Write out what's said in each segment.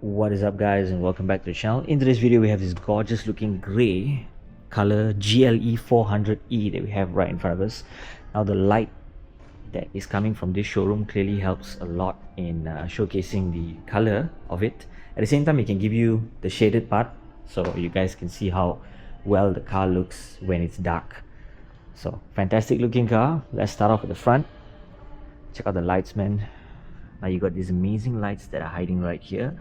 What is up, guys, and welcome back to the channel. In today's video we have this gorgeous looking grey color GLE400e that we have right in front of us. Now the light that is coming from this showroom clearly helps a lot in showcasing the color of it. At the same time, it can give you the shaded part so you guys can see how well the car looks when it's dark. So fantastic looking car. Let's start off at the front. Check out the lights, man. Now you got these amazing lights that are hiding right here.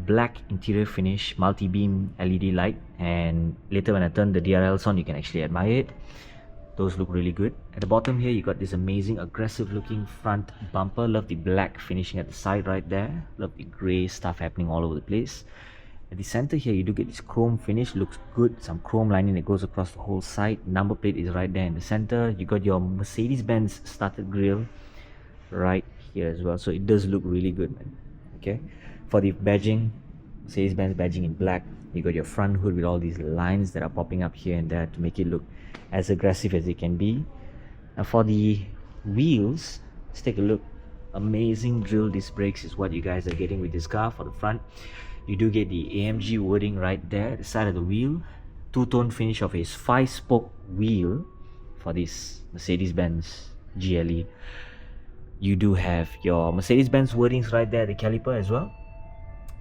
Black interior finish, multi-beam LED light, and later when I turn the DRLs on, you can actually admire it. Those look really good. At the bottom here, you got this amazing aggressive looking front bumper. Love the black finishing at the side right there. Love the grey stuff happening all over the place. At the center here, you do get this chrome finish. Looks good. Some chrome lining that goes across the whole side. Number plate is right there in the center. You got your Mercedes-Benz started grille right here as well, so it does look really good, man. Okay, for the badging, Mercedes-Benz badging in black. You got your front hood with all these lines that are popping up here and there to make it look as aggressive as it can be. Now for the wheels, let's take a look. Amazing drill disc brakes is what you guys are getting with this car. For the front, you do get the AMG wording right there at the side of the wheel. Two-tone finish of a 5-spoke wheel for this Mercedes-Benz GLE. You do have your Mercedes-Benz wordings right there, the caliper as well.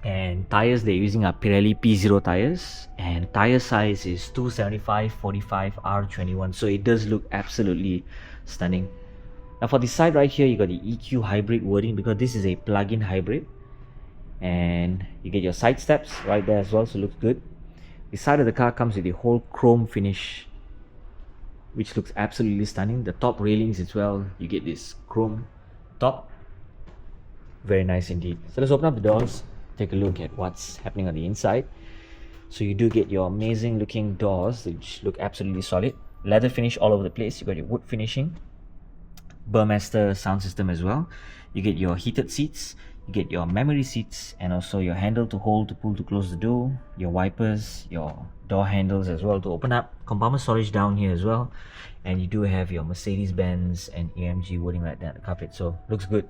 And tires they're using are Pirelli P0 tires, and tire size is 275/45 R21, so it does look absolutely stunning. Now for the side right here, you got the EQ hybrid wording because this is a plug-in hybrid, and you get your side steps right there as well, so it looks good. The side of the car comes with the whole chrome finish, which looks absolutely stunning. The top railings as well, you get this chrome top. Very nice indeed. So let's open up the doors, take a look at what's happening on the inside. So you do get your amazing looking doors which look absolutely solid. Leather finish all over the place. You got your wood finishing, Burmester sound system as well. You get your heated seats, you get your memory seats, and also your handle to hold, to pull, to close the door, your wipers, your door handles as well to open up, compartment storage down here as well, and you do have your Mercedes-Benz and AMG wording right there at the carpet, so looks good.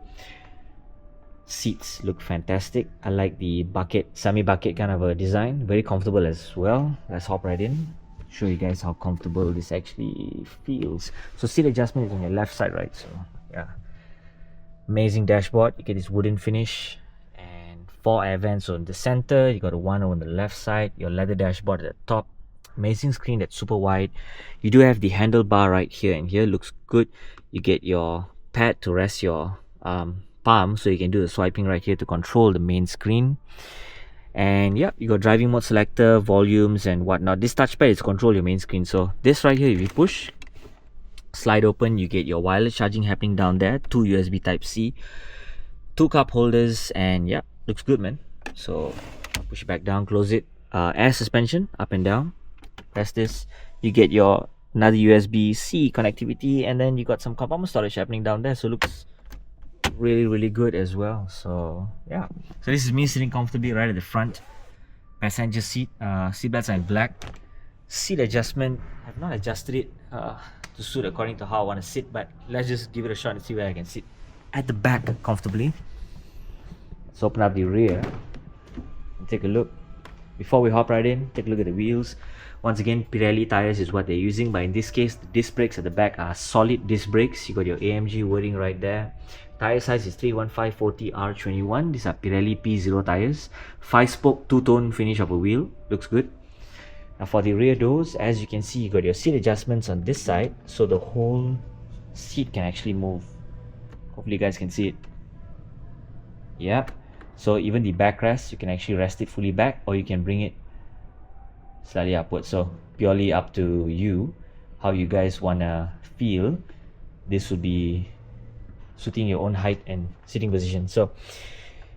Seats look fantastic. I like the bucket, semi-bucket kind of a design, very comfortable as well. Let's hop right in, show you guys how comfortable this actually feels. So seat adjustment is on your left side, right? So yeah, amazing dashboard. You get this wooden finish and 4 air vents on the center. You got a one on the left side, your leather dashboard at the top. Amazing screen that's super wide. You do have the handlebar right here, and here looks good. You get your pad to rest your palm, so you can do the swiping right here to control the main screen. And yeah, you got driving mode selector, volumes and whatnot. This touchpad is control your main screen. So this right here, if you push, slide open, you get your wireless charging happening down there. 2 USB Type-C, 2 cup holders, and yeah, looks good, man. So I'll push it back down, close it. Air suspension up and down. Press this, you get your another USB-C connectivity, and then you got some compartment storage happening down there, so looks really good as well. So yeah, so this is me sitting comfortably right at the front passenger seat. Seat belts are in black. Seat adjustment, I've not adjusted it to suit according to how I want to sit, but let's just give it a shot and see where I can sit at the back comfortably. Let's open up the rear and take a look. Before we hop right in, take a look at the wheels. Once again, Pirelli tires is what they're using, but in this case, the disc brakes at the back are solid disc brakes. You got your AMG wording right there. Tire size is 315/40 R21. These are Pirelli P0 tires. 5-spoke, 2-tone finish of a wheel. Looks good. Now for the rear doors, as you can see, you got your seat adjustments on this side, so the whole seat can actually move. Hopefully you guys can see it. Yeah. So even the backrest, you can actually rest it fully back, or you can bring it slightly upwards. So purely up to you how you guys wanna feel. This would be suiting your own height and sitting position. So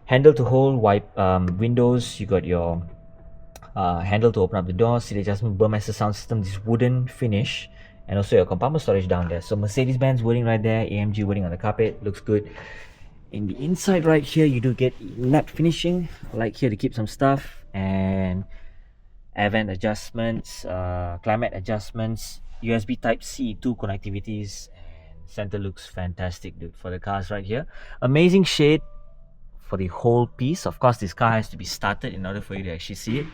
handle to hold, wipe windows. You got your handle to open up the door, seat adjustment, Burmester sound system, this wooden finish, and also your compartment storage down there. So Mercedes-Benz wording right there, AMG wording on the carpet, looks good. In the inside right here, you do get matte finishing, like here to keep some stuff, and air vent adjustments, climate adjustments, USB Type-C, 2 connectivities, and center looks fantastic, dude, for the cars right here. Amazing shade for the whole piece. Of course, this car has to be started in order for you to actually see it.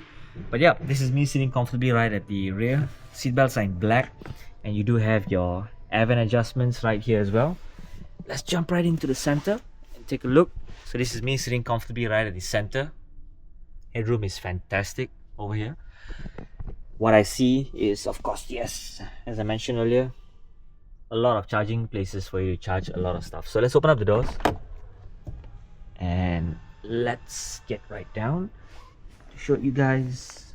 But yeah, this is me sitting comfortably right at the rear. Seatbelts are in black, and you do have your air vent adjustments right here as well. Let's jump right into the center and take a look. So this is me sitting comfortably right at the center. Headroom is fantastic over here. What I see is, of course, yes, as I mentioned earlier, a lot of charging places for you to charge a lot of stuff. So let's open up the doors and let's get right down to show you guys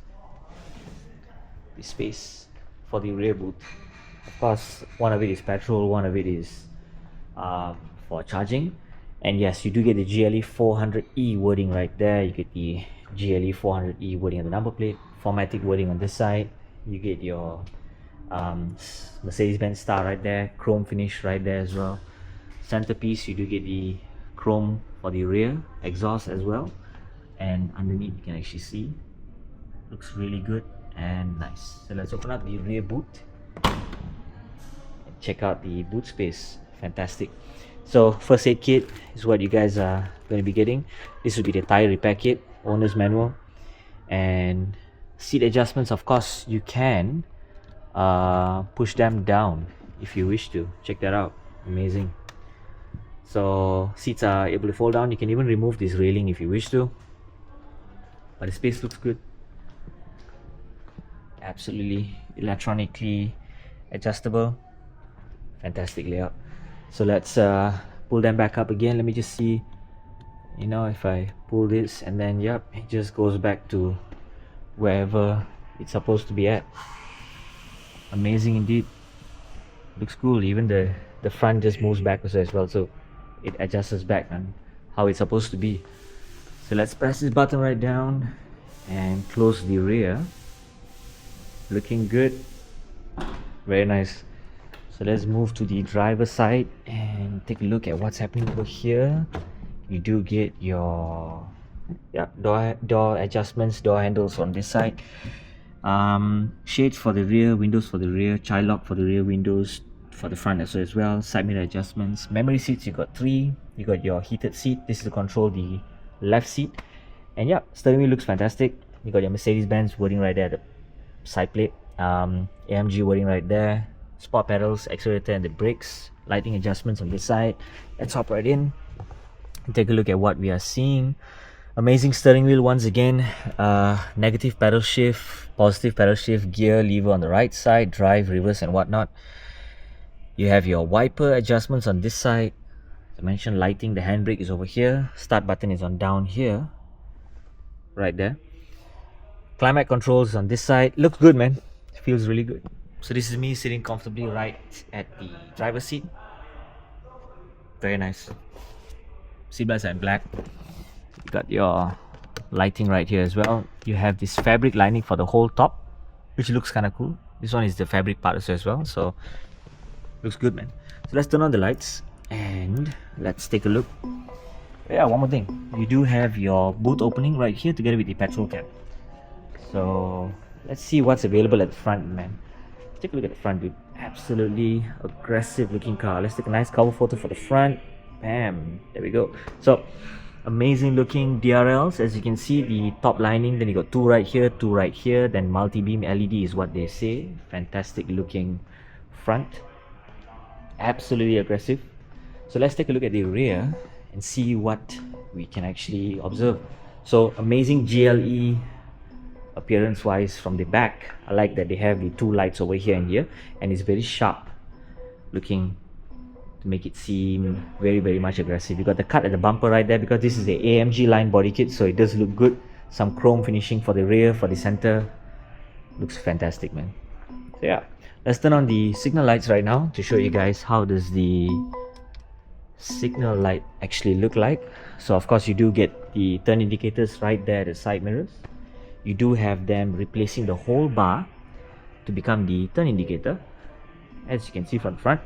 the space for the rear boot. Of course, one of it is petrol, one of it is for charging. And yes, you do get the GLE400e wording right there. You get the GLE400e wording on the number plate, Formatic wording on this side. You get your Mercedes-Benz star right there, chrome finish right there as well. Centerpiece, you do get the chrome for the rear exhaust as well, and underneath you can actually see, looks really good and nice. So let's open up the rear boot and check out the boot space. Fantastic. So first aid kit is what you guys are going to be getting. This will be the tire repair kit, owner's manual, and seat adjustments. Of course, you can push them down if you wish to. Check that out. Amazing. So seats are able to fold down. You can even remove this railing if you wish to, but the space looks good. Absolutely electronically adjustable. Fantastic layout. So let's pull them back up again. Let me just see, you know, if I pull this, and then yep, it just goes back to wherever it's supposed to be at. Amazing indeed. Looks cool. Even the front just moves backwards as well, so it adjusts back on how it's supposed to be. So let's press this button right down and close the rear. Looking good. Very nice. So let's move to the driver's side and take a look at what's happening over here. You do get your door adjustments, door handles on this side. Shades for the rear, windows for the rear, child lock for the rear windows, for the front as well. Side mirror adjustments. Memory seats, you got 3. You got your heated seat. This is to control the left seat. And yeah, steering wheel looks fantastic. You got your Mercedes-Benz wording right there at the side plate. AMG wording right there. Sport pedals, accelerator and the brakes. Lighting adjustments on this side. Let's hop right in and take a look at what we are seeing. Amazing steering wheel once again. Negative pedal shift, positive pedal shift, gear lever on the right side, drive, reverse and whatnot. You have your wiper adjustments on this side. As I mentioned, lighting, the handbrake is over here. Start button is on down here, right there. Climate controls on this side. Looks good, man. Feels really good. So this is me sitting comfortably right at the driver's seat. Very nice. Seatbelts are in black. You got your lighting right here as well. You have this fabric lining for the whole top, which looks kind of cool. This one is the fabric part as well, so looks good, man. So let's turn on the lights and let's take a look. Yeah, one more thing. You do have your boot opening right here together with the petrol cap. So let's see what's available at the front, man. Take a look at the front, dude. Absolutely aggressive looking car. Let's take a nice cover photo for the front. Bam, there we go. So amazing looking DRLs. As you can see, the top lining, then you got 2 right here, 2 right here, then multi-beam LED is what they say. Fantastic looking front. Absolutely aggressive. So let's take a look at the rear and see what we can actually observe. So amazing GLE appearance wise from the back. I like that they have the 2 lights over here and here, and it's very sharp looking to make it seem very much aggressive. You got the cut at the bumper right there because this is the AMG line body kit, so it does look good. Some chrome finishing for the rear, for the center. Looks fantastic, man. So yeah, let's turn on the signal lights right now to show you guys how does the signal light actually look like. So of course you do get the turn indicators right there at the side mirrors. You do have them replacing the whole bar to become the turn indicator, as you can see from the front.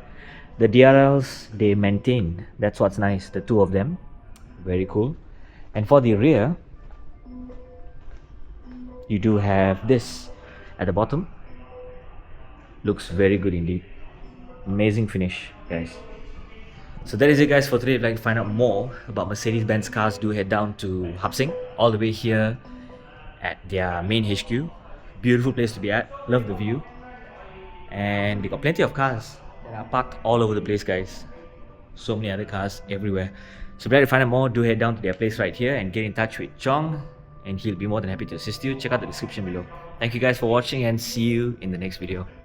The DRLs, they maintain. That's what's nice, the 2 of them. Very cool. And for the rear, you do have this at the bottom. Looks very good indeed. Amazing finish, guys. So that is it guys for today. If you'd like to find out more about Mercedes-Benz cars, do head down to Hap Sing, all the way here at their main HQ. Beautiful place to be at, love the view. And they got plenty of cars that are parked all over the place guys. So many other cars everywhere. So if you'd like to find out more, do head down to their place right here and get in touch with Chong, and he'll be more than happy to assist you. Check out the description below. Thank you guys for watching and see you in the next video.